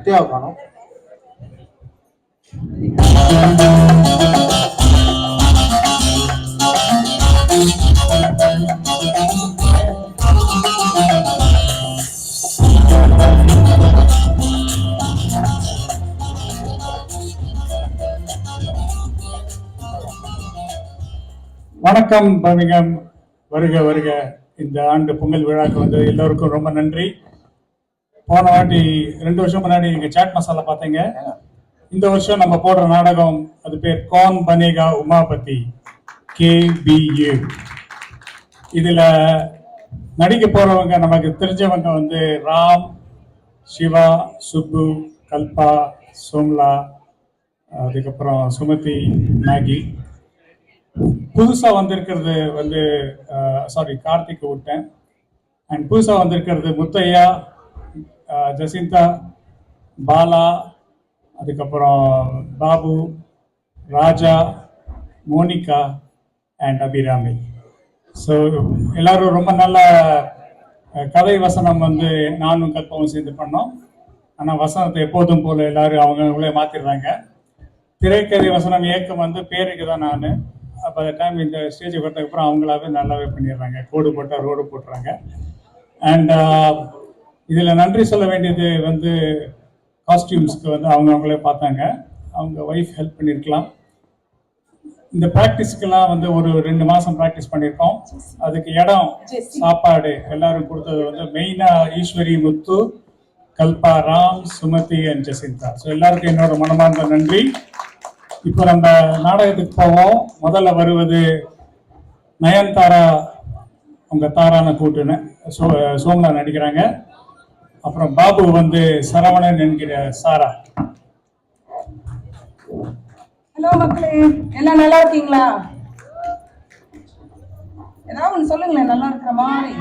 முத்தியாவை காணும். வணக்கம் பர்மிங்ஹாம், வருக வருக. இந்த ஆண்டு பொங்கல் விழாக்கு வந்து எல்லோருக்கும் ரொம்ப நன்றி. போன வாட்டி 2 வருஷம் முன்னாடி நீங்க சாட் மசாலா பார்த்தீங்க. இந்த வருஷம் நம்ம போடுற நாடகம் அது பேர் கௌன் பனேகா உமாபதி, KBU. இதுல நடிக்க போறவங்க நமக்கு தெரிஞ்சவங்க வந்து ராம், சிவா, சுப்பு, கல்பா, சோம்லா, அதுக்கப்புறம் சுமதி, மேகி. புதுசா வந்திருக்கிறது வந்து கார்த்திக் விட்டேன். அண்ட் புதுசா வந்திருக்கிறது முத்தையா, ஜசிந்தா, பாலா, அதுக்கப்புறம் பாபு, ராஜா, மோனிகா அண்ட் அபிராமி. ஸோ எல்லாரும் ரொம்ப நல்ல கதை வசனம் வந்து நானும் கல்பாவும் சேர்ந்து பண்ணோம். ஆனால் வசனத்தை எப்போதும் போல எல்லாரும் அவங்களே மாத்திடுறாங்க. திரைக்கதை வசனம் இயக்கம் வந்து பேருக்கு தான் நான். அப்போ அந்த டைம் இந்த ஸ்டேஜுக்கு வரதுக்கப்புறம் அவங்களாவே நல்லாவே பண்ணிடுறாங்க. கோடு போட்டால் ரோடு போட்டுறாங்க. அண்ட் இதில் நன்றி சொல்ல வேண்டியது வந்து காஸ்டியூம்ஸ்க்கு வந்து அவங்களே பார்த்தாங்க. அவங்க ஒய்ஃப் ஹெல்ப் பண்ணியிருக்கலாம். இந்த ப்ராக்டிஸ்க்கெல்லாம் வந்து ஒரு 2 மாதம் ப்ராக்டிஸ் பண்ணியிருக்கோம். அதுக்கு இடம், சாப்பாடு எல்லாரும் கொடுத்தது வந்து மெயினாக ஈஸ்வரி, முத்து, கல்பா, ராம், சுமதி அண்ட் ஜசிந்தா. ஸோ எல்லாருக்கும் என்னோட மனமார்ந்த நன்றி. இப்போ நம்ம நாடகத்துக்கு போவோம். முதல்ல வருவது நயன்தாரா, அவங்க தாரான கூட்டுன்னு சோம்லா நடிக்கிறாங்க. அப்புறம் பாபு வந்து சரவணன் என்கிற சாரா. ஹலோ மக்களே, எல்லாம் நல்லா இருக்கீங்களா? ஏதாவது ஒன்று சொல்லுங்களேன், நல்லா இருக்கிற மாதிரி.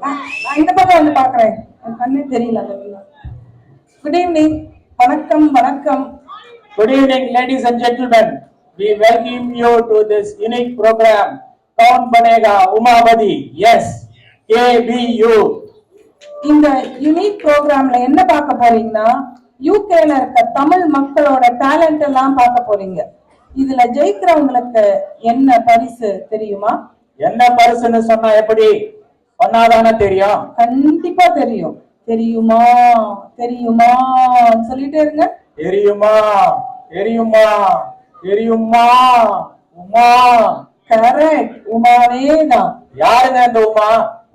நான் இந்த பக்கம் வந்து பாக்குறேன், என் கண்ணே தெரியல. குட் ஈவினிங், வணக்கம் வணக்கம். Good evening, ladies and gentlemen. We welcome you to this unique program, Kaun Banega Umabadi. Yes, KBU. இந்த யூனிக் ப்ரோக்ராம்ல என்ன பார்க்க போறீங்கன்னா, யூகேல இருக்க தமிழ் மக்களோட டேலண்ட் எல்லாம் பார்க்க போறீங்க. இதுல ஜெயிக்கிறவங்களுக்கு என்ன பரிசு தெரியுமா? என்ன பரிசுன்னு சொன்னா எப்படி? சொன்னாதானே தெரியும். கண்டிப்பா தெரியும். தெரியுமா தெரியுமா சொல்லிட்டே இருங்க. தெரியுமா தெரியுமா தெரியுமா? உமா. கரெக்ட், உமாவே தான். யாருங்க அந்த உமா?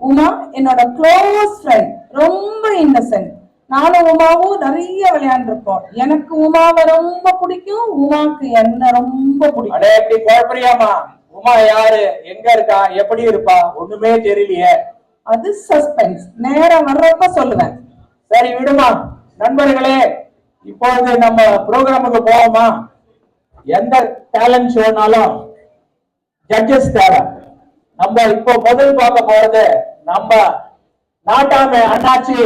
உமா என்னோட க்ளோஸ் ஃப்ரெண்ட், ரொம்ப இன்னசென்ட். நானும் உமாவும் நிறைய விளையாண்டுருக்கோம். எனக்கு உமாவை ரொம்ப பிடிக்கும், உமாக்கு என்ன ரொம்ப பிடிக்கும். அடே, எப்படி குழப்பறியாமா? உமா யாரு, எங்க இருக்கா, எப்படி இருப்பா, ஒண்ணுமே தெரியலையே. அது சஸ்பென்ஸ், நேரம் வர்றப்ப சொல்லுவேன். சரி விடுமா. நண்பர்களே, இப்பொழுது நம்ம ப்ரோக்ராமுக்கு போவோமா? எந்த டேலண்ட் ஷோனாலும் ஜட்ஜஸ் தேவை. நம்ம இப்போ முதல் பார்க்க போறது நம்ம நாட்டாமை அண்ணாச்சி.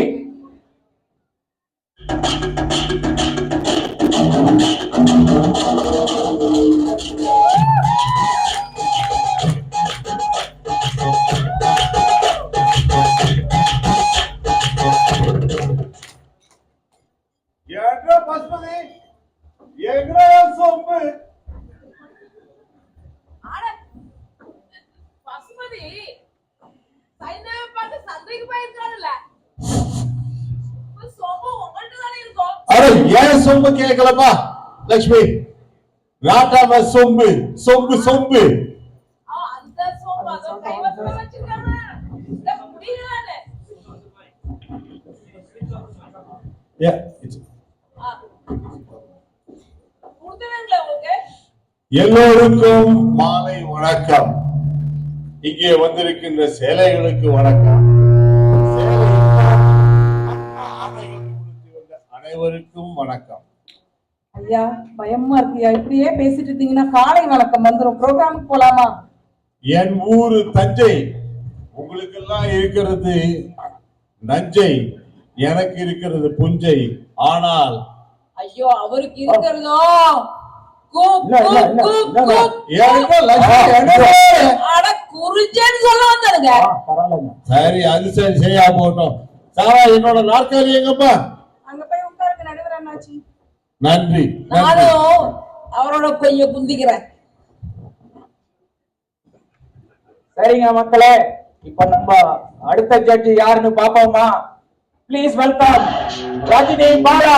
ஏன் சொம்பு கேட்கலப்பா லட்சுமி? ராட்டாம சொம்பு சொம்பு சொம்பு. எல்லோருக்கும் மாலை வணக்கம். இங்கே வந்திருக்கின்ற சேலைகளுக்கு வணக்கம். அனைவருக்கும் வணக்கம். ஐயா, பயமா இருக்கியா? இப்படியே பேசிட்டு இருந்தீங்கன்னா காலை வணக்கம் வந்துடும். ப்ரோக்ராமுக்கு போலாமா? என் ஊரு தஞ்சை, உங்களுக்கு எல்லாம் இருக்கிறது நஞ்சை, எனக்கு இருக்கிறது புஞ்சை. ஆனால் ஐயோ, அவருக்கு இருக்கிறதோ சரி, அது சரி, சரியா போட்டோம். சாரா, என்னோட நாற்காலி எங்கப்பா? நன்றி நன்றி. நானும் அவரோட கொஞ்சம் குந்திக்கிறேன். சரிங்க மக்களே, இப்ப நம்ம அடுத்த ஜட்ஜி யாருன்னு பாப்போமா? Please welcome Rajini Bala.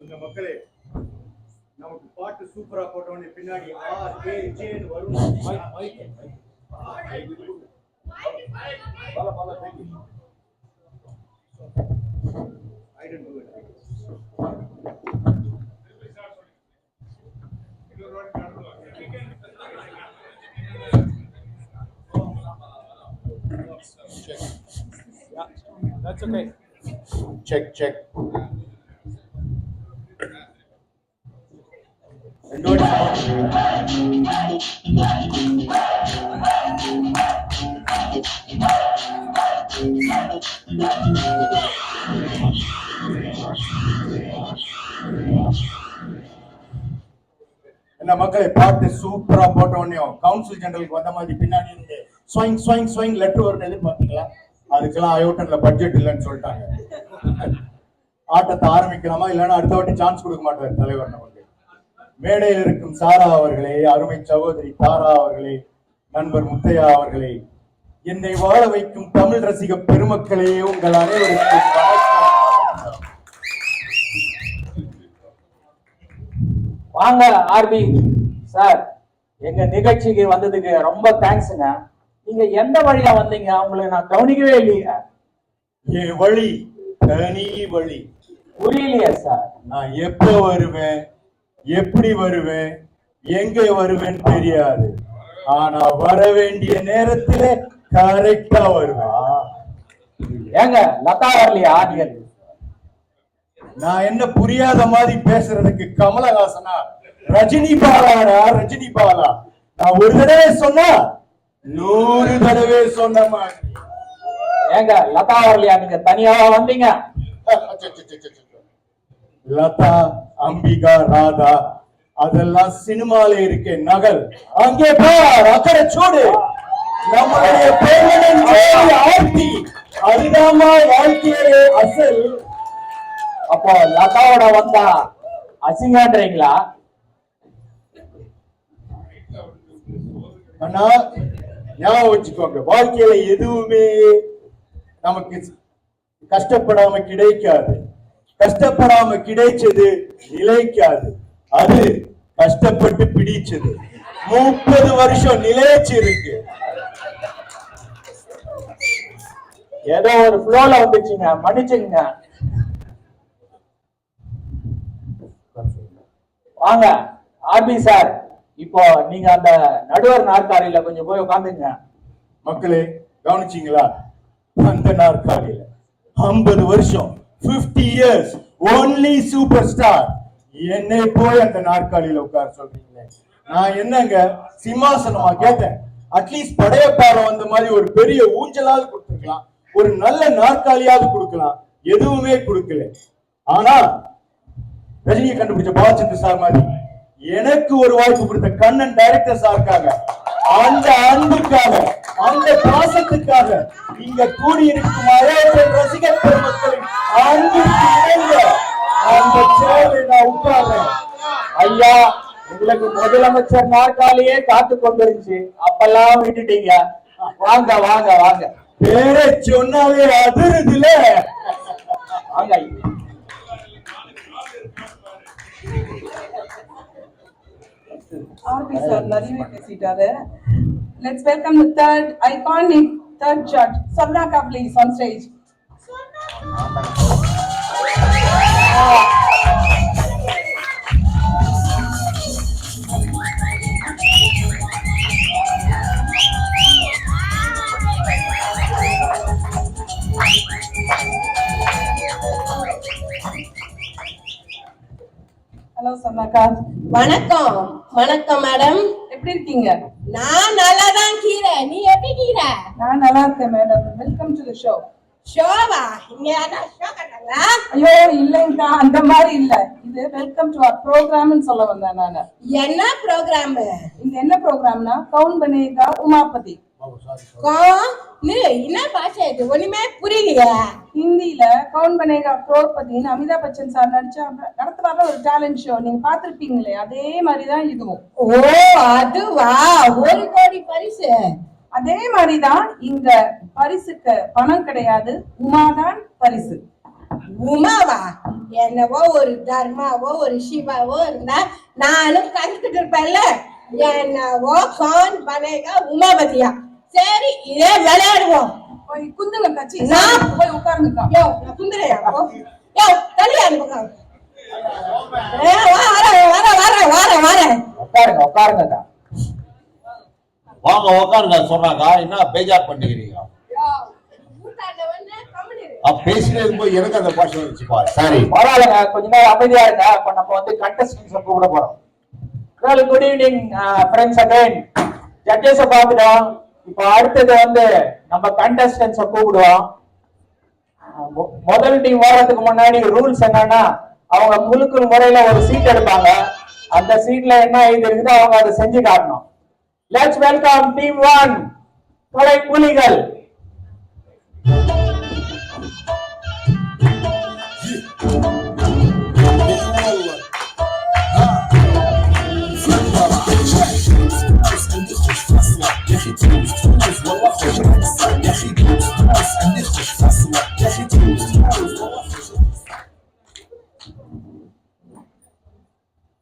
இந்த மக்களே, நமக்கு பாட்டு சூப்பரா போட்டோன்னு பின்னாடி RAJ வரும். I don't do it. That's okay. Check. ரெண்டு வாட்டி என்ன மக்களே, பாட்டு சூப்பரா போட்ட உடனே கவுன்சில் ஜெனரலுக்கு வந்த மாதிரி பின்னாடி இருந்து ஸ்வைங் லெட்டர் வரும்னு எதிர்பார்த்தீங்களா? அதுக்கெல்லாம் அயோட்டன்ல பட்ஜெட் இல்லைன்னு சொல்லிட்டாங்க. ஆட்டத்தை ஆரம்பிக்கலாமா, இல்லைன்னா அடுத்த வாட்டி சான்ஸ் கொடுக்க மாட்டார் தலைவர் நமக்கு. மேடையில் இருக்கும் சாரா அவர்களே, அருமை சகோதரி தாரா அவர்களே, நண்பர் முத்தையா அவர்களே, என்னை வாழ வைக்கும் தமிழ் ரசிக பெருமக்களே, உங்கள் அனைவருக்கும் வணக்கம். வாங்க ஆர்பி சார், எங்க நிகழ்ச்சிக்கு வந்ததுக்கு ரொம்ப தேங்க்ஸுங்க. நீங்க எந்த வழியா வந்தீங்க? உங்களுக்கு நான் கவனிக்கவே இல்லையா? என் வழி தனி வழி. புரியலையா சார்? நான் எப்ப வருவேன், எப்படி வருவேன், எங்க வருவேன்னு தெரியாது. ஆனா வர வேண்டிய நேரத்துல கரெக்டா வருவேன். ஏங்க லதா வரலையா? நீங்க நான் என்ன புரியாத மாதிரி பேசுறதுக்கு கமலஹாசனா? ரஜினி பாலாடா, ரஜினி பாலா. நான் ஒரு தடவை சொன்னா 100 தடவை சொன்ன மாதிரி. ஏங்க லதா வரலையா? நீங்க தனியாவா வந்தீங்க? லதா, அம்பிகா, ராதா அதெல்லாம் சினிமால இருக்க நகல். அங்கே பார், அக்கறை சூடு. நம்மளுடைய பெர்மனன்ட் ஜோடி ஆர்த்தி, அதுதான் வாழ்க்கையிலே அசல். அப்போ லதாவோட வந்தா அசிங்கன்றீங்களா? ஆனா ஞாபகம் வச்சுக்கோங்க, வாழ்க்கையில எதுவுமே நமக்கு கஷ்டப்படாம கிடைக்காது. கஷ்டப்படாம கிடைச்சது நிலைக்காது. அது கஷ்டப்பட்டு பிடிச்சது 30 வருஷம் நிலைச்சு இருக்கு. ஏதோ ஒரு ஃப்ளோல வந்துச்சுங்க, மன்னிச்சுங்க. வாங்க ஆர்பி சார், இப்போ நீங்க அந்த நடுவர் நாற்காலியில கொஞ்சம் போய் உட்காந்துங்க. மக்களே கவனிச்சீங்களா? அந்த நாற்காலியில 50 வருஷம் 50 இயர்ஸ் ஒன்லி சூப்பர் ஸ்டார் என்னை போய் அந்த நாற்காலியில உட்கார சொல்றீங்களே. நான் என்னங்க சிம்மாசனமா கேட்டேன்? அட்லீஸ்ட் படையப்பாறை வந்த மாதிரி ஒரு பெரிய ஊஞ்சலாவது கொடுத்துருக்கலாம், ஒரு நல்ல நாற்காலியாவது கொடுக்கலாம். எதுவுமே கொடுக்கல. ஆனா ரஜினியை கண்டுபிடிச்ச பாலச்சந்திர சார் மாதிரி எனக்கு ஒரு வாய்ப்பு கொடுத்த கண்ணன் டைரக்டர் சாருக்காக, அந்த அன்புக்காக, அந்த பாசத்துக்காக இங்க கூடியிருக்கும் அழகன் ரசிகர் பெருமக்களின் அன்புக்கு இணைந்த அந்த சேவை நான் உட்கார்றேன். ஐயா, உங்களுக்கு முதலமைச்சர் நாற்காலியே காத்து கொண்டிருந்துச்சு, அப்பெல்லாம் விட்டுட்டீங்க. வாங்க வாங்க வாங்க. பேரை சொன்னாவே அதிருதுல. வாங்க. RB sir நிறைய பேசிட்டாரு. Let's welcome the iconic third judge, Sarnaka, please, on stage. Hello Sarnaka. வணக்கம் வணக்கம் மேடம். எப்படி இருக்கீங்க? நான் நல்லா தான் கீரை. நீ எப்படி கீரை? நான் நல்லா இருக்கேன் madam. Welcome to the show. ஷோவா? இங்க யாரா ஷோ கட்டாங்களா? ஐயோ இல்லைங்கக்கா, அந்த மாதிரி இல்ல. இது இது வெல்கம் டு அவர் ப்ரோக்ராம்னு சொல்ல வந்தேன் நானு. என்ன ப்ரோக்ராம்? இது என்ன ப்ரோக்ராம்னா கவுன் பனேகா உமாபதி. என்ன பாஷை இது? ஒண்ணுமே புரியலையா? ஹிந்தில கவுன் பனேகா கரோட்பதின்னு அமிதாப் பச்சன் சார் நடிச்ச நடத்துவார ஒரு டேலண்ட் ஷோ, நீங்க பாத்திருப்பீங்களே, அதே மாதிரிதான் இதுவும். ஓ அதுவா? 1 கோடி பரிசு. அதே மாதிரிதான் இங்க பரிசுக்கு பணம் கிடையாது, உமாதான் பரிசு. உமாவா? என்னவோ ஒரு தர்மாவோ ஒரு சிவாவோ இருந்தா நானும் கத்துக்கிட்டு இருப்பேன்ல. என்னவோ கவுன் பனேகா உமாபதியா? சரி, இதே விளையாடுவோம். போய் குந்துங்க கட்சி, நான் போய் உட்கார்ந்துக்கா. யோ நான் குந்துறையா? யோ தள்ளியா அனுப்புங்க. வரேன். உட்காருங்க. வாங்க உட்காருங்க சொன்னாக்கா என்ன பேஜார் பண்ணிக்கிறீங்க? பேசினே இருக்கும்போது எனக்கு அந்த பாஷை வந்துச்சுப்பா. சரி பரவாயில்லைங்க, கொஞ்ச நேரம் அமைதியா இருங்க. அப்ப நம்ம வந்து கண்டஸ்டன்ஸ் கூப்பிட போறோம். Good evening friends again. Judges பார்த்துட்டோம். இப்போ அடுத்தது வந்து நம்ம கண்டஸ்டன்ஸ் கூப்பிடுவோம். முதல் டீம் வர்றதுக்கு முன்னாடி ரூல்ஸ் என்னன்னா, அவங்க குலுக்குள் முறையில ஒரு சீட் எடுப்பாங்க. அந்த சீட்ல என்ன இது இருக்குதோ அவங்க அதை செஞ்சு காட்டணும். லெட்ஸ் வெல்கம் டீம் 1 கொலை புலிகள்.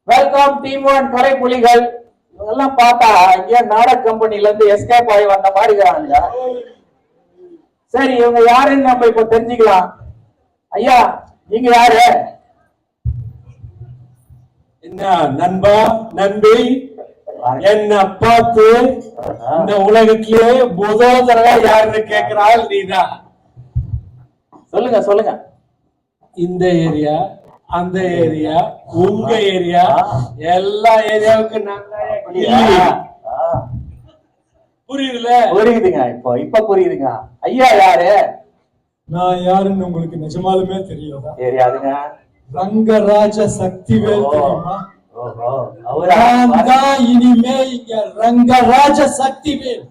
வெல்கம் டீம் 1 கொலை புலிகள். இதெல்லாம் பார்த்தா இங்க நாடக கம்பெனில இருந்து எஸ்கேப் ஆகி வந்த மாதிரி இருக்காங்க. சரி, இவங்க யாருன்னு நம்ம இப்ப தெரிஞ்சுக்கலாம். ஐயா, நீங்க யாரு? என்ன நண்பா நண்பி, என்ன பார்த்து இந்த உலகத்திலே முதல் தடவை யாருன்னு கேட்கிறாள் நீதான். சொல்லுங்க. இந்த ஏரியா, அந்த ஏரியா, உங்க ஏரியா, எல்லா ஏரியாவுக்கு புரியுதுல? புரியுதுங்க. இப்ப புரியுதுங்க. ஐயா யாரு? நான் யாருன்னு உங்களுக்கு நிஜமாலுமே தெரியாதா? தெரியாதுங்க. ரங்கராஜ சக்திவேல் தெரியுமா? ஓஹோ, நான் தான் இனிமே இங்க ரங்கராஜ சக்திவேல்.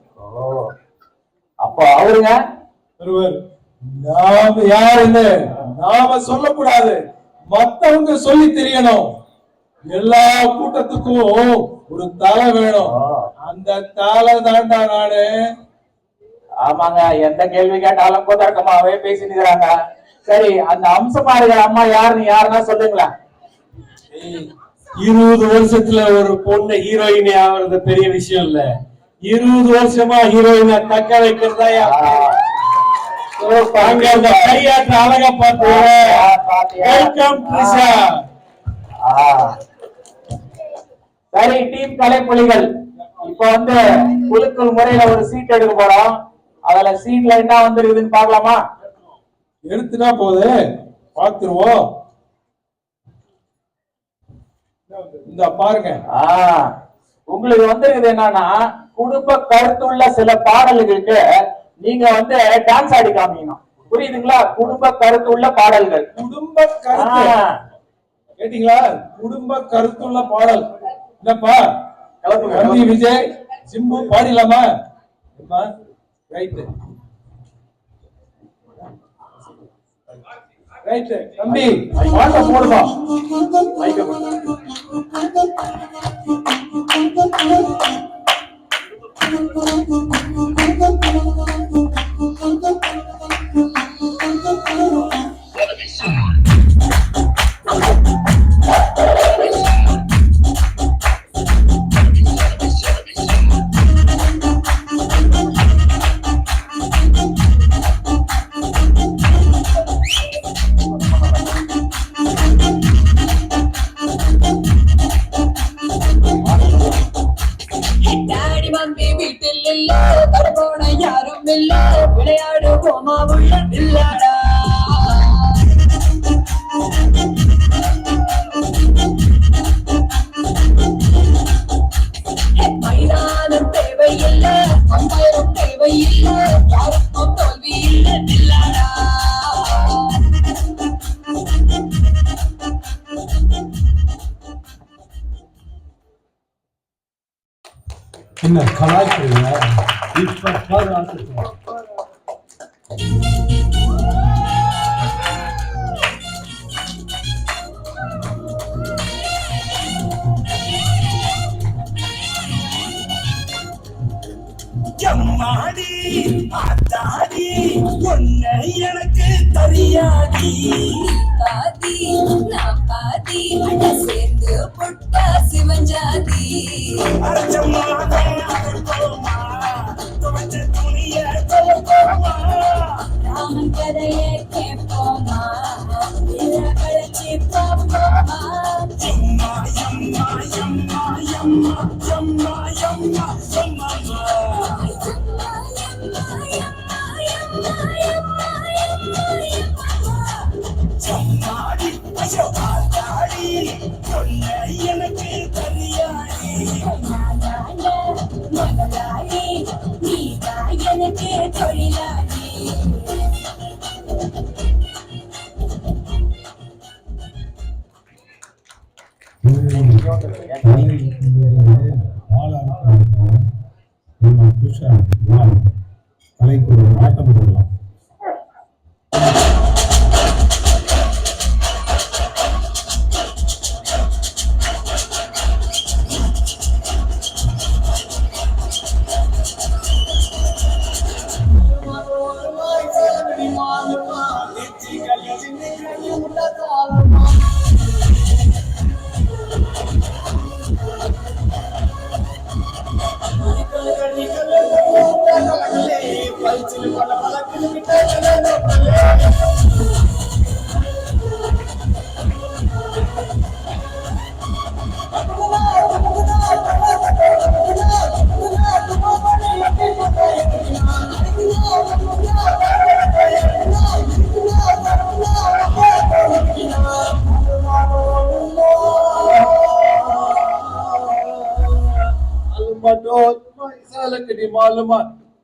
அப்போ அவருங்க ஒருவர். நாம யாருன்னு நாம சொல்லக்கூடாது, மத்தவங்க சொல்லி தெரியணும். எல்லா கூட்டத்துக்கும் ஒரு தலை வேணும். அந்த தலை தாண்டா நானு. ஆமாங்க, எந்த கேள்வி கேட்டாலும் கோதர்க்கமாவே பேசினுக்கிறாங்க. சரி, அந்த அம்சமா இருக்கிற அம்மா யாருன்னா சொல்லுங்களேன். 20 வருஷத்துல ஒரு பொண்ணு ஹீரோயினி ஆகுறது பெரிய விஷயம் இல்ல. 20 வருஷமா ஹீரோயினை தக்க வைக்கிறதா அங்க அந்த கையாற்ற அழகா பார்த்து. வெல்கம் ட்ரிஷா. சரி, டீம் கலைப்புலிகள் இப்ப வந்து குலுக்கல் முறையில ஒரு சீட் எடுக்க போறோம். அதுல சீட்ல என்ன வந்துருக்குதுன்னு பாக்கலாமா? எடுத்துட்டா போது பாத்துருவோம். இந்த பாருங்க. உங்களுக்கு வந்துருக்குது என்னன்னா, குடும்ப கருத்துள்ள சில பாடல்களுக்கு நீங்க வந்து டான்ஸ் ஆடி காமிக்கணும். புரியுதுங்களா? குடும்ப கருத்துள்ள பாடல்கள். குடும்ப கருத்து கேட்டீங்களா? குடும்ப கருத்துள்ள பாடல். என்னப்பா ரவி விஜய் சிம்பு பாடிடலாமா? ரைட்டு ரைட்டு தம்பி, பாட்ட போடுமா? டாடி மம்மி வீட்டில் இல்ல, தரப்போட யாரும் இல்ல, விளையாடு போமா உள்ள இல்லாடா. மைதானம் தேவையில்ல, அம்பையரும் தேவையில்ல, யாருக்கும் தோல்வி இல்ல இல்லாடா. என்ன கலாய்க்கிறீங்க? இப்ப பாரு ஆசிரியர். எம்மாடி ஆத்தாடி ஒன்ன எனக்கு தெரியாடி பாதி நான் பாதி அட சேர்ந்து புட்டா சிவஞ்சாதி அரைச்சம்மாமா துவச்ச துணிய தொலைப்போமா ராமன் கதையை கேட்போமா இல்ல கழிச்சு பார்ப்போமா எம்மா எம்மா எம்மா எம்மா எம்மா எம்மா எம்மா செம்மாடி ஐயோ ஆத்தாடி ஒன்ன எனக்கு தெரியாடி முதலாளி நீதான் எனக்கு தொழிலாளி கலைக்கு ஒரு ஆட்டம் போடலாம்.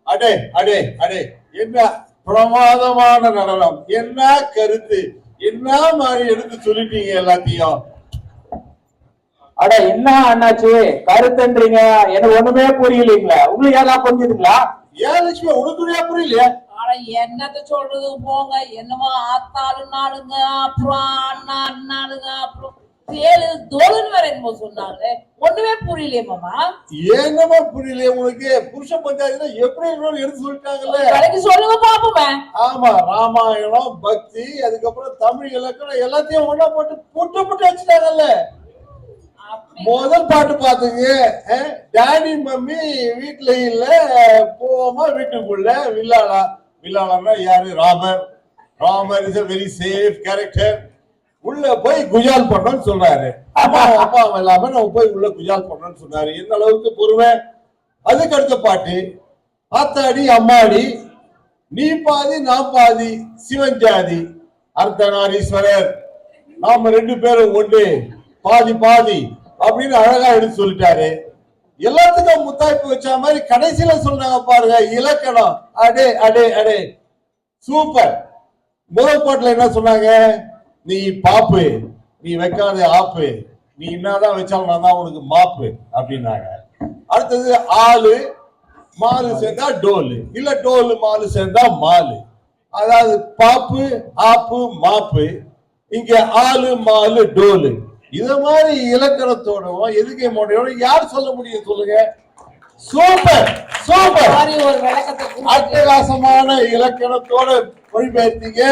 அடே அடே அடே, என்ன பிரமாதமான நடனம், என்ன கருத்து, என்ன மாதிரி எடுத்து சொல்லிட்டீங்க எல்லாத்தையும். அட என்ன அண்ணாச்சு கருத்துன்றீங்க, எனக்கு ஒண்ணுமே புரியலீங்களா? உங்களுக்கு ஏதாவது புரிஞ்சுதுங்களா? ஏன் லட்சுமி, உனக்கு புரியலையா? ஆனா என்னத்த சொல்றது போங்க, என்னமோ ஆத்தாலும் நாளுங்க, அப்புறம் அண்ணா அண்ணாளுங்க, அப்புறம் தேழு தோளுன்னு வேற என்னமோ சொன்னாங்க, ஒண்ணுமே புரியலையே மாமா. என்னமா புரியலையே உனக்கு? புருஷ பஞ்சாயத்துல எப்படி எடுத்து சொல்லிட்டாங்கல்ல. கலைக்கு சொல்லுங்க பாப்போமே. ஆமா, ராமாயணம், பக்தி, அதுக்கப்புறம் தமிழ் இலக்கணம் எல்லாத்தையும் ஒண்ணா போட்டு புட்டு புட்டு வச்சுட்டாங்கல்ல. முதல் பாட்டு பாத்துங்க, டாடி மம்மி வீட்டுல இல்ல, போமா வீட்டுக்குள்ள, வில்லாளா. வில்லாளா யாரு? Ramar. Ramar is a very safe character. உள்ள போய் குஜால் பண்ணணும்னு சொல்றாரு. அப்பா இல்லாம நம்ம போய் உள்ள குஜால் பண்ணணும்னு சொன்னாரு. என்ன அளவுக்கு பொறுமை. அதுக்கு அடுத்த பாட்டு, ஆத்தாடி அம்மாடி நீ பாதி நான் பாதி சிவஞ்சாதி அர்த்தநாரீஸ்வரர், நாம ரெண்டு பேரும் ஒன்று, பாதி பாதி அப்படின்னு அழகா எடுத்து சொல்லிட்டாரு. எல்லாத்துக்கும் முத்தாய்ப்பு வச்ச மாதிரி கடைசியில சொல்றாங்க பாருங்க, இலக்கணம். அடே அடே அடே, சூப்பர். முதல் பாட்டுல என்ன சொன்னாங்க? நீ பாப்பு, நீ வைக்காத ஆப்பு, நீ என்னதான் வச்சாலும் நான் தான் உனக்கு மாப்பு அப்படின்னாங்க. அடுத்தது ஆளு மாலு சேர்ந்தா டோலு, இல்ல டோலு மாலு சேர்ந்தா மாலு. அதாவது பாப்பு ஆப்பு மாப்பு, இங்க ஆளு மாலு டோலு. இத மாதிரி இலக்கணத்தோட எதுகை மோடையோட யார் சொல்ல முடியும் சொல்லுங்க? சூப்பர் சூப்பர், அட்டகாசமான இலக்கணத்தோட மொழிபெயர்த்தீங்க.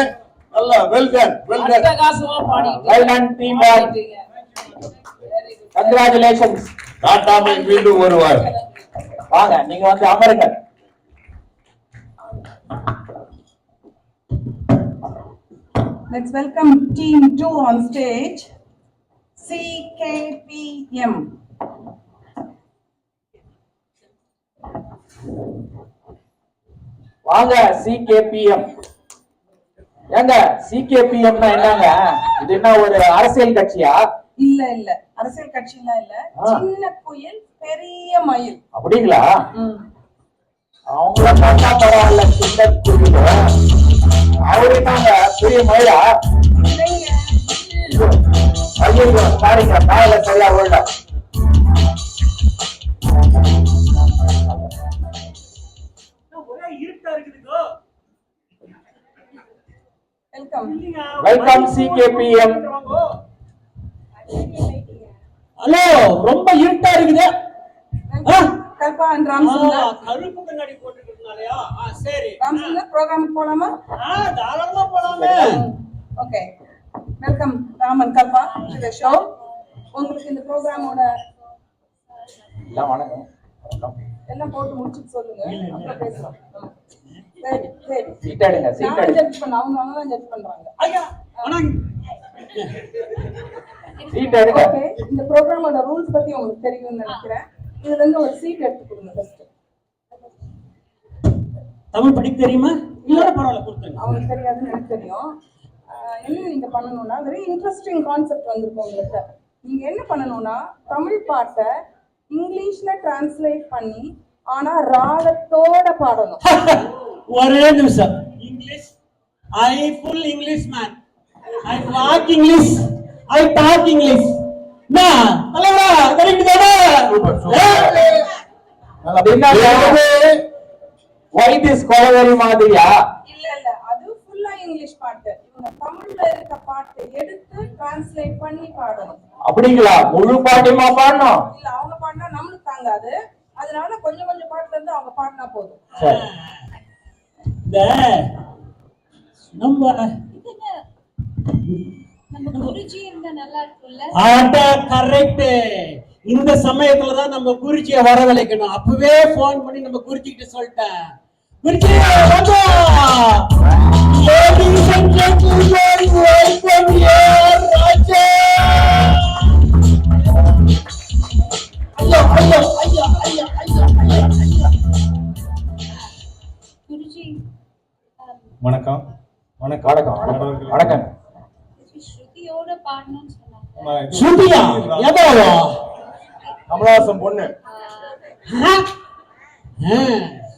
நல்லா, well done, well done. Well done team work. Congratulations. நாட்டாமை மீண்டும் வருவார். வாங்க, நீங்க வந்து அமருங்க. Let's welcome team 2 on stage. CKPM. வாங்க, CKPM. ஏங்க CKPMனா என்னங்க? இது என்ன ஒரு அரசியல் கட்சியா? இல்ல இல்ல, அரசியல் கட்சிலாம் இல்ல, சின்ன குயில் பெரிய மயில். அப்படிங்களா? அவங்கள பார்த்தா பரவாயில்ல, சின்ன குயில். அவரு தாங்க பெரிய மயிலா? ஐயோ, சாரிங்க, மேல சரியா விழல. வெல்கம். Welcome CKPM. ஹலோ, ரொம்ப இருட்டா இருக்குது. கல்பா அண்ட் ராம்சுந்தர். கருப்பு கண்ணாடி போட்டுக்கிறதுனாலயா? சரி. ராம்சுந்தர் ப்ரோக்ராமுக்கு போலாமா? தாராளமா போலாமே. Okay. Welcome Raman Kalpa to the show. உங்களுக்கு இந்த ப்ரோக்ராமோட எல்லாம் வணக்கம். எல்லாம் போட்டு முடிச்சிட்டு சொல்லுங்க. அப்புறம் பேசலாம். சரி சரி. சீட் எடுங்க, சீட் நான் எடுங்க. ஜட்ஜ் பண்ண அவங்க தான் ஜட்ஜ் பண்றாங்க. ஐயா, வணக்கம். சீட் எடுங்க. ஓகே. இந்த ப்ரோக்ராமோட ரூல்ஸ் பத்தி உங்களுக்கு தெரியும்னு நினைக்கிறேன். இதுல இருந்து ஒரு சீட் எடுத்து கொடுங்க ஃபர்ஸ்ட். தமிழ் படிக்க தெரியுமா? இல்ல பரவாயில்ல, கொடுத்துங்க. அவங்களுக்கு தெரியாதுன்னு எனக்கு தெரியும். என்ன நீங்க பண்ணணும்னா வெரி இன்ட்ரெஸ்டிங் கான்செப்ட் வந்திருக்கும் உங்களுக்கு. நீங்க என்ன பண்ணணும்னா தமிழ் பாட்டை இங்கிலீஷ்ல டிரான்ஸ்லேட் பண்ணி ஆனா ராகத்தோட பாடணும். ஒரே நிமிஷம். English, I full English man. I walk English, I talk English. நான் தலைவரா கரெக்ட் தானே? ஒயிட் இஸ் கோலவெரி மாதிரியா? இல்ல இல்ல, அது ஃபுல்லா இங்கிலீஷ் பாட்டு. இவங்க தமிழ்ல இருக்க பாட்டு எடுத்து டிரான்ஸ்லேட் பண்ணி பாடணும். அப்படிங்களா? முழு பாட்டியமா பாடணும்? இல்ல, அவங்க பாடினா நம்மளுக்கு தாங்காது. அதனால கொஞ்சம் கொஞ்சம் பாட்டுல இருந்து அவங்க பாடினா போதும். சரி. இந்த நம்ம குருஜி இருந்தா நல்லா இருக்கும்ல. ஆட்டா கரெக்ட். இந்த சமயத்துல தான் நம்ம குருஜியை வரவழைக்கணும். அப்பவே போன் பண்ணி நம்ம குருஜி கிட்ட சொல்லிட்டேன், குருஜி வாங்க. Ladies and gentlemen, welcome here, Raja. Guruji, வணக்கம். வணக்கம் வணக்கம் வணக்கம். ஸ்ருதியோட பாடணும்னு சொன்னாங்க. சுதியா எவ்வளோ? கமலஹாசன் பொண்ணு.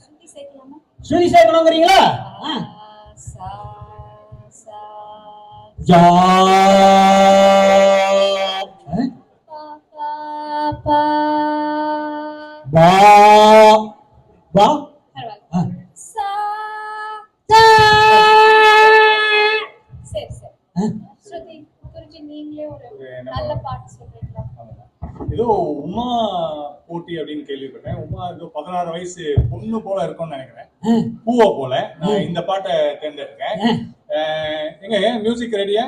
ஸ்ருதி சேர்க்கலாமா? சுதி சேர்க்கணுங்கிறீங்களா? சா சா ஜா பா பா பா. பா பா. பரவாயில்ல. சா சா. சரி சரி. ஸ்ருதி, குருஜி நீங்களே ஒரு நல்ல பாட்டு சொல்றீங்களா? ஏதோ உமா போட்டி அப்படின்னு கேள்விப்பட்டேன். உமா ஏதோ 16 வயசு பொண்ணு போல இருக்கும்னு நினைக்கிறேன். பூவை போல. நான் இந்த பாட்டை தேர்ந்தெடுக்கேன். எங்க மியூசிக் ரெடியா?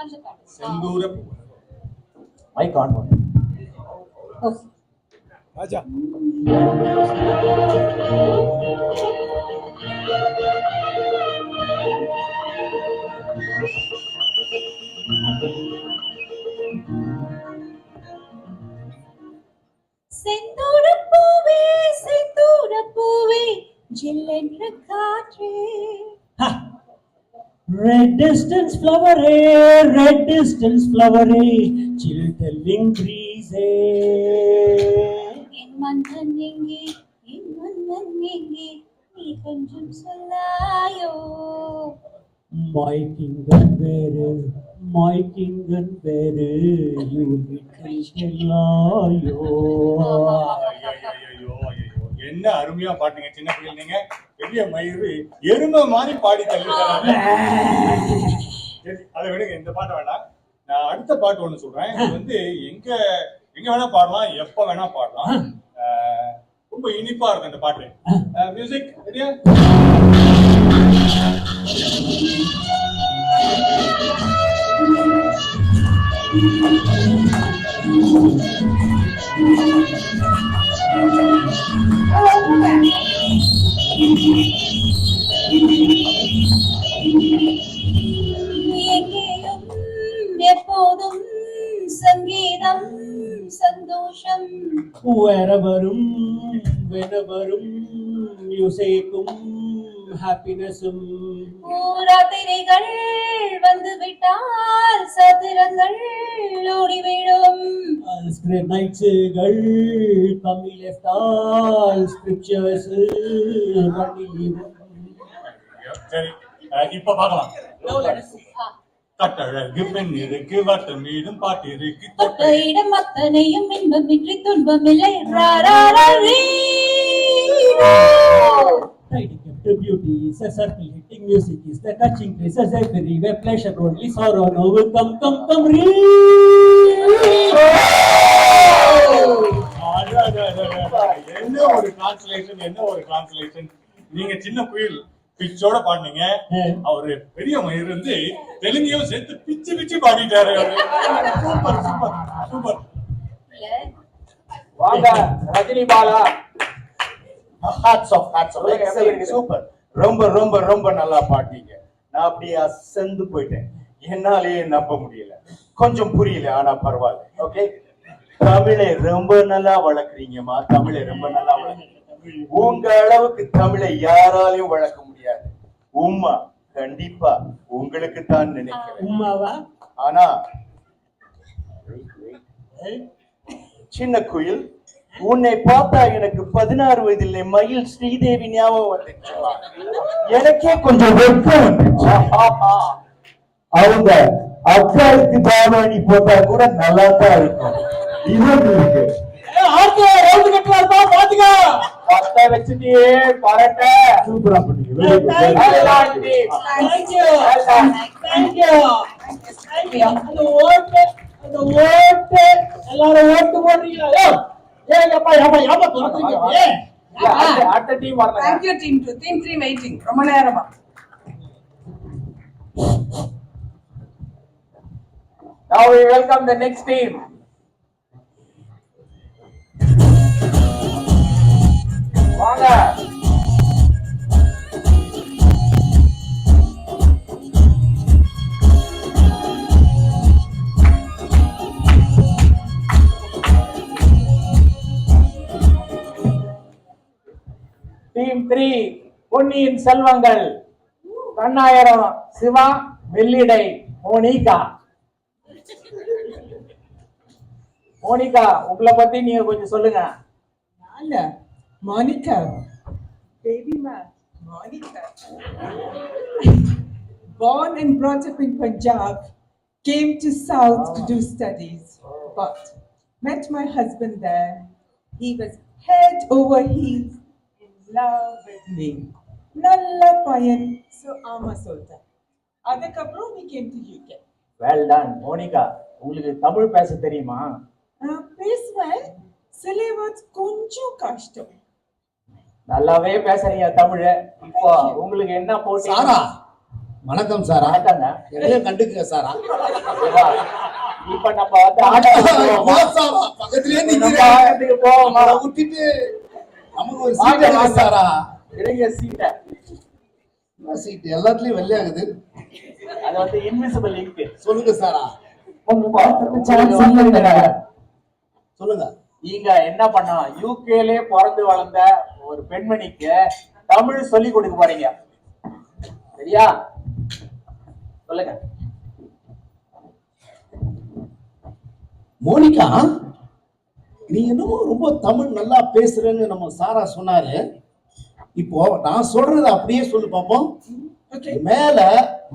அந்த பாட்டு. செந்தூர பூ. மைக் ஆன் பண்ணு. ராஜா. செந்தூரப் பூவே செந்தூரப் பூவே ஜில்லென்ற காற்றே. Red distance flower, red distance flower, chill telling breeze. என் மன்னன் எங்கே என் மன்னன் எங்கே நீ கொஞ்சம் சொல்லாயோ. My king and bearer, my king and bearer, you will ஐயோ, என்ன அருமையா பாட்டுங்க. சின்ன பிள்ளை நீங்க பெரிய மயிறு எருமை மாதிரி பாடி தள்ளிட்டாங்க. அதை விடுங்க, இந்த பாட்டை வேண்டாம். நான் அடுத்த பாட்டு ஒண்ணு சொல்றேன். இது வந்து எங்க எங்க வேணா பாடலாம், எப்ப வேணா பாடலாம். ரொம்ப இனிப்பா இருக்கும் இந்த பாட்டு. மியூசிக் ரெடியா? எங்கேயும் எப்போதும் சங்கீதம் சந்தோஷம். whereverum, wheneverum, musicum, happinessum. ராத்திரிகள் வந்து விட்டால் சதுரங்கள் ஓடிவிடும். Script nightsகள் கம்மி left all scriptures running. சரி, இப்ப பார்க்கலாம். கட்டழகு பெண் இருக்கு, வட்டம் வீடும் பாட்டு இருக்கு. தொட்ட இடம் அத்தனையும் இன்பமின்றி துன்பமில்லை. ரா, ரா, ரா, ரீ, ரா. tidy kept beauty is a circle hitting music is the touching grace as everywhere pleasure only sorrow no will come என்ன ஒரு டிரான்ஸ்லேஷன், என்ன ஒரு டிரான்ஸ்லேஷன். நீங்க சின்ன குயில் பிச்சோட பாடுனீங்க, அவரு பெரியவங்க இருந்து தெலுங்கையும் சேர்த்து பிச்சு பிச்சு பாடிட்டாரு. Super super super. வாங்க Rajini Bala. Hats off excellent, super. ரொம்ப ரொம்ப ரொம்ப நல்லா பாட்டீங்க. நான் அப்படியே அசந்து போயிட்டேன். என்னாலேயே நம்ப முடியல. கொஞ்சம் புரியல, ஆனா பரவாயில்ல. ஓகே, தமிழை ரொம்ப நல்லா வளர்க்குறீங்கம்மா. தமிழை ரொம்ப நல்லா வளர்க்குறீங்க. உங்க அளவுக்கு தமிழை யாராலையும் வளர்க்க முடியாது. உம்மா கண்டிப்பா உங்களுக்கு தான் நினைக்கிறேன். உம்மாவா? ஆனா சின்ன குயில், உன்னை பார்த்தா எனக்கு 16 வயதில் மயில் ஸ்ரீதேவி ஞாபகம் வந்துச்சு. எனக்கே கொஞ்சம் வெட்கம் வந்துச்சு. அவங்க அக்காவுக்கு தாவாணி போட்டா கூட நல்லா தான் இருக்கும். இது இருக்கு. பத்த வச்சுட்டியே பரட்ட. சூப்பரா பண்ணீங்க. எல்லாரும் ஓட்டு போடுறீங்களா? அடுத்த டீம் வரல. Thank you team 2. Team 3 waiting. ரொம்ப நேரமா. Now we welcome the next team. வாங்க. டீம் 3 பொன்னியின் செல்வங்கள். கண்ணாயிரம் சிவா, வெள்ளிடை மோனிகா. மோனிகா, உங்களை பத்தி நீங்க கொஞ்சம் சொல்லுங்க. Monica, baby man, Monica. Born and brought up in Punjab, came to South to do studies, but met my husband there. He was head over heels in love with me. Nalla payan, so ama solta. Adakaprom we came to UK. Well done, Monica. உங்களுக்கு தமிழ் பேச தெரியுமா? பேசுவேன், சில words கொஞ்சம் கஷ்டம். நல்லாவே பேசுறீங்க தமிழ். இப்போ உங்களுக்கு என்ன போட்டி? சாரா, வணக்கம் சாரா. வணக்கங்க. என்னையும் கண்டுக்குங்க சாரா. இப்ப நம்ம வந்து ஆட்டத்துக்கு பக்கத்திலேயே போவோமா? விட்டுட்டு நமக்கு ஒரு சீட் எடுங்க சாரா. எடுங்க சீட்டை. சீட் எல்லாத்துலயும் வெள்ளையாகுது. அது வந்து இன்விசிபிள் இங்க். சொல்லுங்க சாரா. சொல்லுங்க. நீங்க என்ன பண்ணணும்? யூகேல பிறந்து வளர்ந்த ஒரு பெண்மணிக்கு தமிழ் சொல்லி கொடுக்க போறீங்க, சரியா? சொல்லுங்க. மோனிகா, நீ என்னமோ ரொம்ப தமிழ் நல்லா பேசுறேன்னு நம்ம சாரா சொன்னாரு. இப்போ நான் சொல்றது அப்படியே சொல்லு பாப்போம். மேல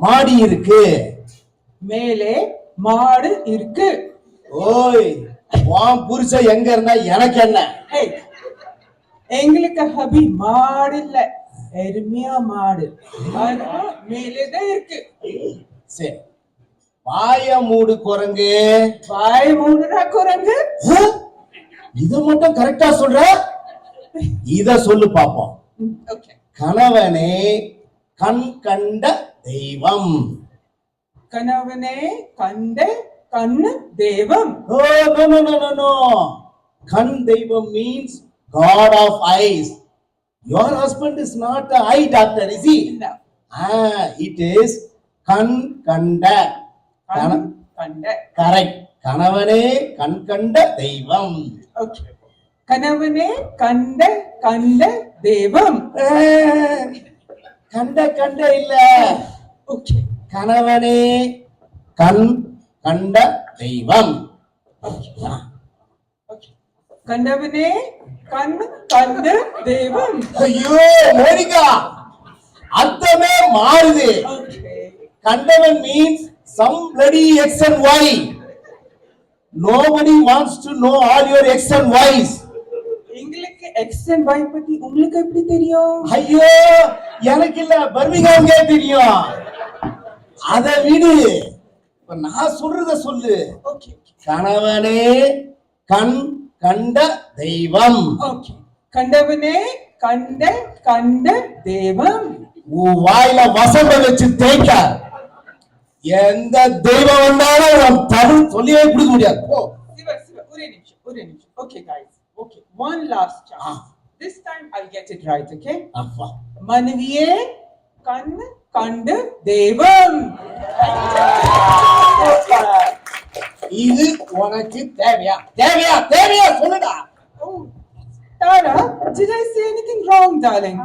மாடி இருக்கு. மேலே மாடு இருக்கு. ஓய், வாம் புருஷன் எங்க இருந்தா எனக்கு என்ன? எங்களுக்கு ஹபி மாடு இல்ல, எருமையா மாடு. மேலேதான் இருக்கு. சரி, வாய மூடு குரங்கு. வாய் மூடுறா குரங்கு. இத மட்டும் கரெக்டா சொல்ற. இத சொல்லு பாப்போம். கணவனே கண் கண்ட தெய்வம். கணவனே கண்ட கண்ணு தெய்வம். No, no, no, no, no, no. Kan Devam means God of eyes. Your husband is not an eye doctor, is he? No. It is Kan Kanda. Kanda. Correct. Kanavane Kan Kanda Devam. Okay. Kanavane Kanda Kanda Devam. Kanda Kanda illa. Okay. Kanavane Kan கண்ட தெய்வம். கண்டவனே கண் கண்ட தெய்வம். ஐயோ Monica, அர்த்தமே மாறுது. கண்டவன் means some bloody X and Y. Nobody wants to know all your X and Y's. எங்களுக்கு எக்ஸ்டென்ட் வைஃப் பத்தி உங்களுக்கு எப்படி தெரியும்? ஐயோ எனக்கு இல்ல பர்மிங்ஹாம்கே தெரியும். அத விடு, இப்ப நான் சொல்றத சொல்லு. ஓகே கணவனே கண் கண்ட தெய்வம். ஓகே. கண்டவனே கண்ட தெய்வம். உன் வாயில வசம்ப வச்சு தேய்க்க எந்த தெய்வம் வந்தாலும் உன் தமிழ் சொல்லியே கொடுக்க முடியாது. போ. சிவா ஒரே நிமிஷம். Okay guys, okay, one last chance. This time I'll get it right, okay? அப்பா மனைவியே கண்ட தெய்வம். இது உனக்கு தேவையா தேவையா தேவையா சொல்லுடா. Oh, Tara, did I say anything wrong, darling?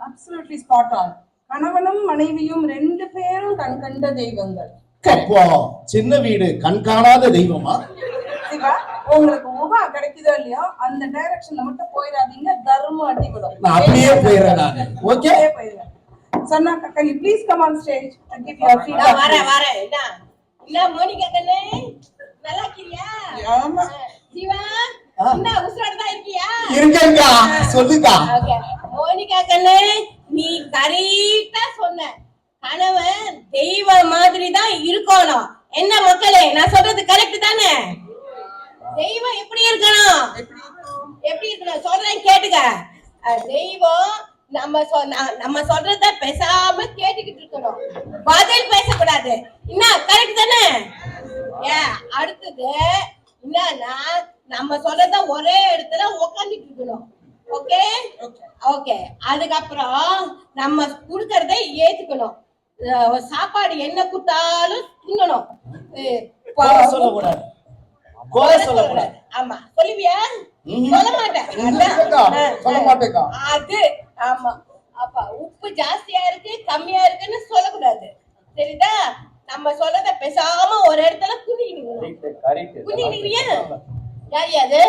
Absolutely spot on. கணவனும் மனைவியும் ரெண்டு பேரும் கண் கண்ட தெய்வங்கள். அப்போ சின்ன வீடு கண் காணாத தெய்வமா? சிவா, உங்களுக்கு உபா கிடைக்குதோ இல்லையோ அந்த டைரக்ஷன்ல மட்டும் போயிடாதீங்க, தர்மம் அடிவிடும். நான் அப்படியே போயிடுறேன் நானு. ஓகே சொன்னா can you please come on stage and give your feedback? வரேன். என்ன மோனிகா கண்ணே, நல்லா இருக்கியா? ஆமா. சிவா, என்ன உசுரோட தான் இருக்கியா? இருக்கேங்கா, சொல்லுங்கா. ஓகே, மோனிகா கண்ணே, நீ கரெக்டா சொன்ன. கணவன் தெய்வம் மாதிரி தான் இருக்கணும். என்ன மக்களே, நான் சொல்றது கரெக்ட் தானே? தெய்வம் எப்படி இருக்கணும்? சொல்றேன் கேட்டுக்க. தெய்வம் நம்ம சொல்றத பேசாம கேட்டுக்கிட்டு இருக்கணும், பதில் பேசக்கூடாது. என்ன கரெக்ட் தானே? அடுத்தது என்னன்னா, நம்ம சொல்றத ஒரே இடத்துல உட்காந்துட்டு இருக்கணும். Okay okay. அதுக்கப்புறம் நம்ம குடுக்கறத ஏத்துக்கணும். சாப்பாடு என்ன கொடுத்தாலும் திங்கணும். சொல்லக்கூடாது. ஆமா, சொல்லுவியா? சொல்ல மாட்டேன். அது ஆமா. அப்ப உப்பு ஜாஸ்தியா இருக்கு கம்மியா இருக்குன்னு சொல்லக்கூடாது, சரிதா? நம்ம சொல்றத பேசாம ஒரு இடத்துல குனிக்கிறீங்க. யாரியாது?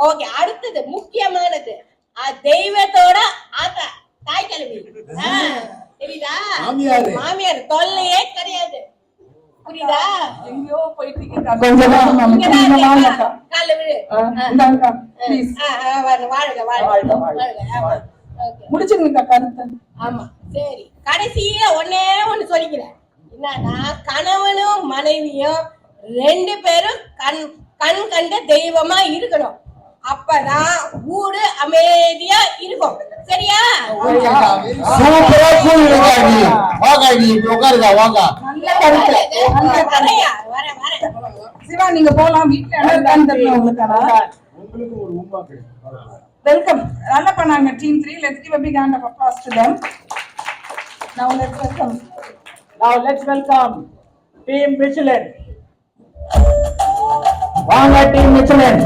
ஓகே. அடுத்தது முக்கியமானது, தெய்வத்தோட ஆத்தா தாய் கிழவி. தெரியுதா? மாமியார் தொல்லையே கிடையாது, புரியுதா? எங்கயோ போயிட்டு கால்ல விழு. முடிச்சுங்க கருத்து. ஆமா, சரி. கடைசியில ஒண்ணு சொல்லிக்கிறேன். என்னன்னா, கணவனும் மனைவியும் ரெண்டு பேரும் கண் கண்ட தெய்வமா இருக்கணும். அப்பதான் வீடு அமைதியா இருக்கும், சரியா? சூப்பரா உட்காருங்க, வாங்க. சிவா, நீங்க போலாம். வீட்டுல இடம் இருக்கான்னு தெரியல உங்களுக்கு. வெல்கம். நல்லா பண்ணாங்க team 3. Let's give a big hand of applause to them. Now let's welcome Team Michelin. வாங்க Team Michelin.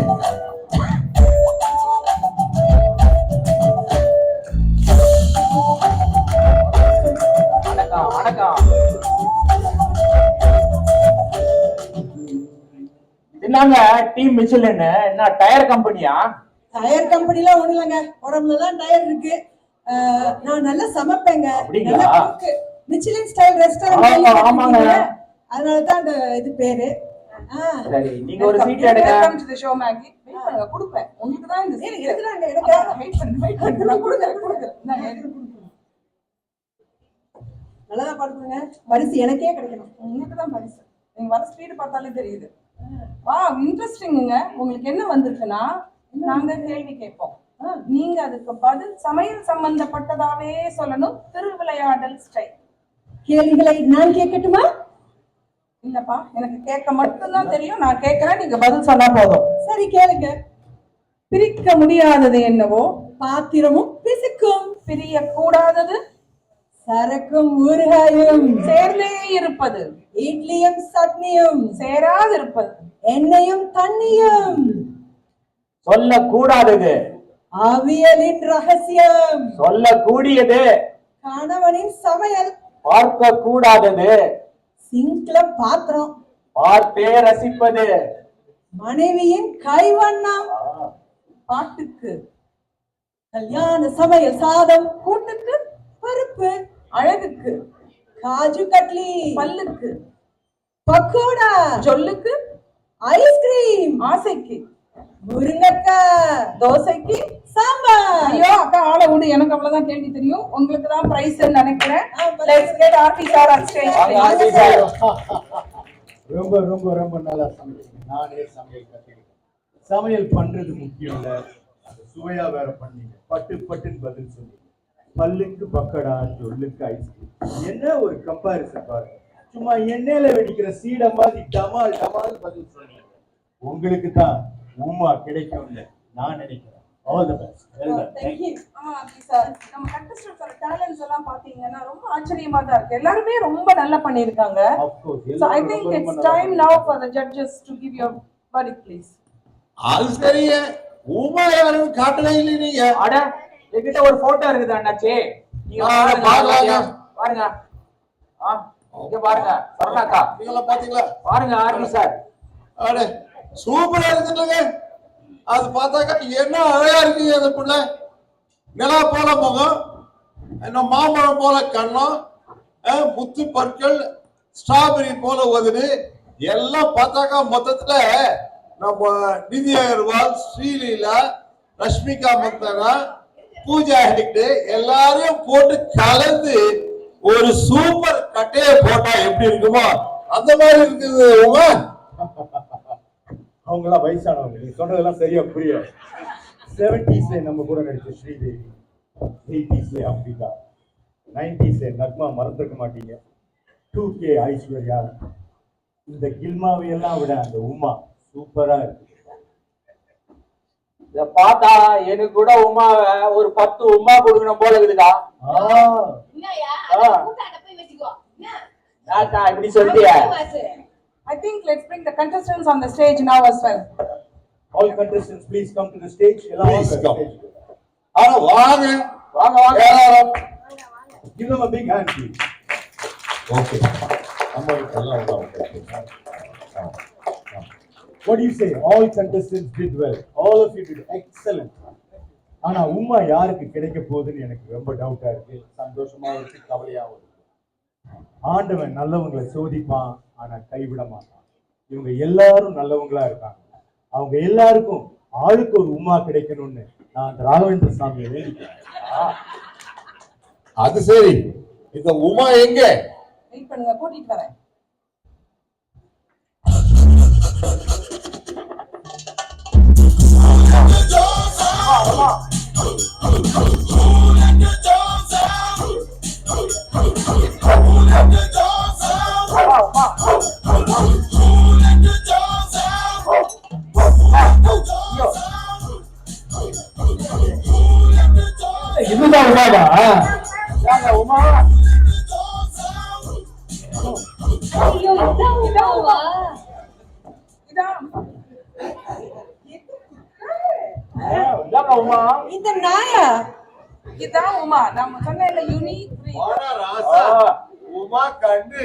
வணக்கம். என்னங்க டீம் மிச்சலின், என்ன டயர் கம்பெனியா? டயர் கம்பெனிலாம் ஒண்ணு இல்லைங்க, உடம்புலதான் டயர் இருக்கு. நான் நல்லா சமைப்பேங்க, மிச்சலின் ஸ்டைல் ரெஸ்டாரண்ட். ஆமாங்க, அதனாலதான் அந்த இது பேரு. சரி, நீங்க ஒரு சீட் எடுங்க. Welcome to the show Maggie. Wait பண்ணுங்க, கொடுப்பேன். உங்களுக்கு தான் இந்த சீட் எடுக்கறாங்க. எனக்கு வெயிட் பண்ணுங்க. கொடுங்க. நான் எடுத்து கொடுக்கிறேன். நல்லா பாடுங்க. பரிசு எனக்கே கிடைக்கணும். உங்களுக்கு தான் பரிசு. நீங்க வர ஸ்பீடு பார்த்தாலே தெரியுது. இன்ட்ரெஸ்டிங்குங்க. உங்களுக்கு என்ன வந்திருக்குன்னா, நாங்க கேள்வி கேட்போம், நீங்க அதுக்கு பதில் சமையல் சம்பந்தப்பட்டதாவே சொல்லணும். திருவிளையாடல் ஸ்டைல். கேள்விகளை நான் கேட்கட்டுமா? இல்லப்பா, எனக்கு கேட்க மட்டும்தான் தெரியும். நான் கேட்கிறேன், நீங்க பதில் சொன்னா போதும். சரி, கேளுங்க. பிரிக்க முடியாதது என்னவோ பாத்திரமும் பிசுக்கும். பிரிய கூடாதது சரக்கும் ஊறுகாயும். சேர்ந்தே இருப்பது இட்லியும் சட்னியும். சேராது இருப்பது எண்ணெயும் தண்ணியும். சொல்ல கூடாதது அவியலின் ரகசியம். சொல்ல கூடியது கணவனின் சமையல். பார்க்க கூடாதது சிங்க்ல பாத்திரம். பார்த்தே ரசிப்பது மனைவியின் கைவண்ணம். பாட்டுக்கு கல்யாண சமையல் சாதம். கூட்டுக்கு பருப்பு. அழகுக்கு காஜு கட்லி. பல்லுக்கு பக்கோடா, சொல்லுக்கு, ஐஸ்கிரீம், ஆசைக்கு, முருங்கக்காய், தோசைக்கு. சாம்பார். ஐயோ அக்கா ஆளை விடு, எனக்கு அவ்வளவுதான் கேள்வி தெரியும். உங்களுக்கு தான் பிரைஸ் நினைக்கிறேன். ஆ, Let's get RP sir on stage, please. ரொம்ப ரொம்ப ரொம்ப நல்லா சமைச்சீங்க. நானே சமையல் கத்துக்கிட்டேன். சமையல் பண்றது முக்கியம் இல்ல, அது சுவையா வேற பண்ணீங்க. பட்டு பட்டுன்னு பதில் சொன்னீங்க. பல்லுக்கு பக்கடா, சொல்லுக்கு ஐஸ்கிரீம். என்ன ஒரு கம்பாரிசன் பாருங்க. சும்மா எண்ணெயில வெடிக்கிற சீட மாதிரி டமால் டமால் பதில் சொன்னீங்க. உங்களுக்கு தான் உமா கிடைக்கும்னு நான் நினைக்கிறேன். All the best. Well done. Thank you. ஆமா RP sir, நம்ம contestants ஓட talents எல்லாம் பாத்தீங்கன்னா ரொம்ப ஆச்சரியமா தான் இருக்கு. எல்லாருமே ரொம்ப நல்லா பண்ணிருக்காங்க. Of course. So I think it's time now for the judges to give your verdict, please. அது சரிங்க, உமா யாருன்னு காட்டவே இல்லை நீங்க. அட என்கிட்ட ஒரு போட்டோ இருக்குது அண்ணாச்சி, நீங்க பாருங்க. பாருங்க. இங்க பாருங்க சொர்ணாக்கா, நீங்களா பாத்தீங்களா? பாருங்க ஆர்மி சார். அடே சூப்பரா இருக்குங்க. அது பார்த்தாக்கா என்ன அழகா இருக்குங்க அந்த புள்ள. நிலா போல முகம், என்ன மாம்பழம் போல கண்ணம், முத்து பற்கள், ஸ்ட்ராபெரி போல உதடு, எல்லாம் பார்த்தாக்கா மொத்தத்துல நம்ம நிதி அகர்வால், ஸ்ரீலீலா, ரஷ்மிகா மந்தனா, பூஜா ஹெக்டே எல்லாரையும் போட்டு கலந்து ஒரு சூப்பர் கட்டையை போட்டா எப்படி இருக்குமோ அந்த மாதிரி இருக்குது உங்க. அவங்களாம் வயசானவங்க, நீங்க சொல்றதெல்லாம் சரியா புரியாது. 70s நம்ம கூட நடிச்ச ஸ்ரீதேவி, 80s அம்பிகா, 90s நக்மா மறந்துருக்க மாட்டீங்க, 2K ஐஸ்வர்யா, இந்த கில்மாவை எல்லாம் விட அந்த உமா சூப்பரா இருக்கு. இத பார்த்தா எனக்கு கூட உமா ஒரு 10 உமா கொடுக்கணும் போல இருக்குதுக்கா. என்னய்யா, அத கூட்டாட்ட போய் வெச்சுக்கோ. நாட்டா இப்படி சொல்லிட்டியா? I think let's bring the contestants on the stage now as well. All contestants please come to the stage. எல்லாம் Please வாங்க come. stage. ஆனா வாங்க வாங்க வாங்க. எல்லாரும். Give them a big hand please. Okay. நம்ம எல்லாம் உட்காருங்க. What do you say? All contestants did well. All of you did excellent. ஆனா உமா யாருக்கு கிடைக்க போகுதுன்னு எனக்கு ரொம்ப டவுட்டா இருக்கு. சந்தோஷமா இருக்கு, கவலையாவும் இருக்கு. ஆண்டவன் நல்லவங்களை சோதிப்பான், ஆனா கைவிட மாட்டான். இவங்க எல்லாரும் நல்லவங்களா இருக்காங்க. அவங்க எல்லாருக்கும் ஆளுக்கு ஒரு உமா கிடைக்கணும்னு நான் ராகவேந்திர சாமியை வேண்டிக்கிறேன். அது சரி, இந்த உமா எங்க? வெயிட் பண்ணுங்க, கூட்டிட்டு வரேன். இதுதான் உமாவா? உமா ஐயோ இதாவா? இதான் உமா இந்த நாயா? இதான் உமா. நம்ம சொன்ன யூனிக் breed. வாடா ராசா, உமா கண்டு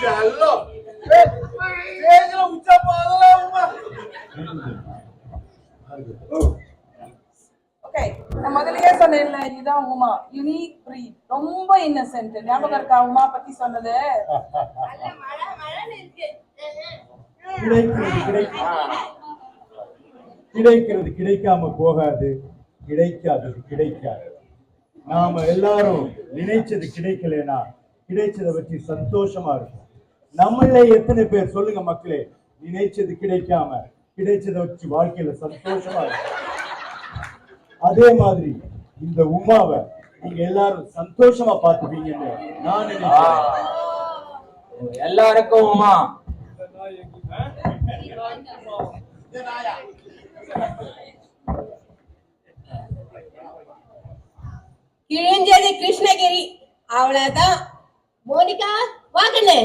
செல்லம். சேஜல உச்சா பாதல உமா. Okay, நான் முதல்லயே சொன்னேன்ல, இதுதான் உமா, யூனிக் breed. ரொம்ப இன்னசென்ட். ஞாபகம் இருக்கா உமா பத்தி சொன்னது? நல்ல மழை இருக்கு. கிடைக்கிறது கிடைக்காம போகாது, கிடைக்காதது கிடைக்காது. நாம எல்லாரும் நினைச்சது கிடைக்கலனா கிடைச்சதை வச்சு சந்தோஷமா இருக்கும். நம்மளே எத்தனை பேர் சொல்லுங்க மக்களே, நினைச்சது கிடைக்காம கிடைச்சதை வச்சு வாழ்க்கையில சந்தோஷமா இருக்கும். அதே மாதிரி இந்த உமாவை நீங்க எல்லாரும் சந்தோஷமா பாத்துப்பீங்கன்னு நான் நினைக்கிறேன். எல்லாருக்கும் உமா. கிழிஞ்சது கிருஷ்ணகிரி, அவ்வளவுதான். மோனிகா வாங்கண்ணே.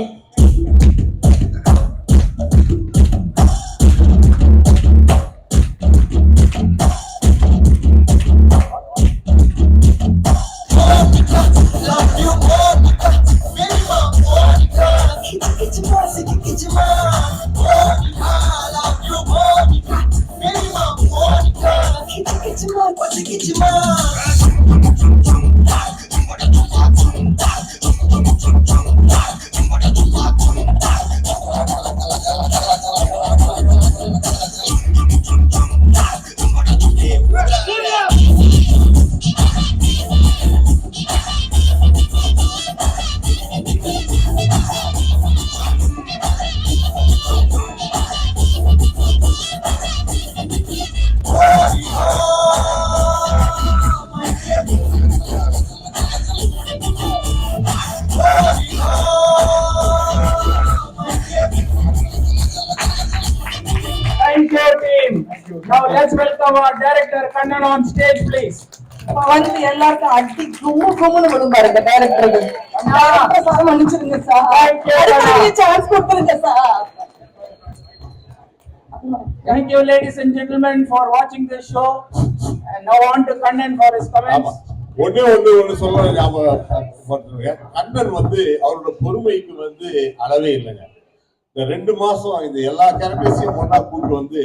Get your welcome our director Kannan on stage, please. வந்து எல்லாருக்கும் அடி கும்முன்னு விடும் பாருங்க டைரக்டருக்கு. சார் மன்னிச்சிருங்க சார், சான்ஸ் கொடுத்துருங்க sir. Thank you, ladies and gentlemen, for watching this show. And now on to Kannan for his comments. ஒண்ணு சொல்ல ஞாபகப்படுத்துங்க. கண்ணன் வந்து அவரோட பொறுமைக்கு வந்து அளவே இல்லைங்க. இந்த 2 மாசம் இந்த எல்லா கேரக்டர்ஸையும் ஒன்னா கூட்டு வந்து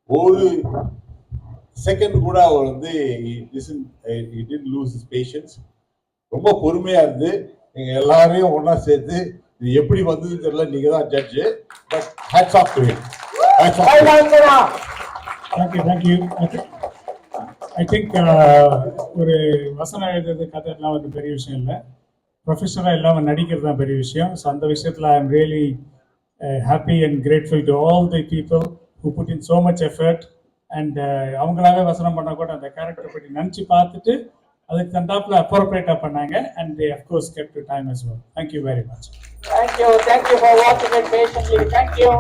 ஒரு செகண்ட் கூட அவர் வந்து he didn't lose his patience. ரொம்ப பொறுமையா இருந்து நீங்க எல்லாரையும் ஒன்னா சேர்த்து இது எப்படி வந்தது தெரியல, நீங்க தான் judge. But hats off to him. Thank you. I think ஒரு வசனம் எழுதுறது கதை எல்லாம் வந்து பெரிய விஷயம் இல்லை, ப்ரொஃபஷனலாக எல்லாம் நடிக்கிறது தான் பெரிய விஷயம். ஸோ அந்த விஷயத்தில் I am really happy and grateful to all the people who put in so much effort. And அவங்களாவே வசனம் பண்ண கூட அந்த கேரக்டரை பற்றி நினச்சி பார்த்துட்டு அதுக்கு தந்தாப்புல அப்ரோப்ரியேட்டாக பண்ணாங்க. And they of course kept the time as well. Thank you very much. Thank you for watching it patiently. Thank you.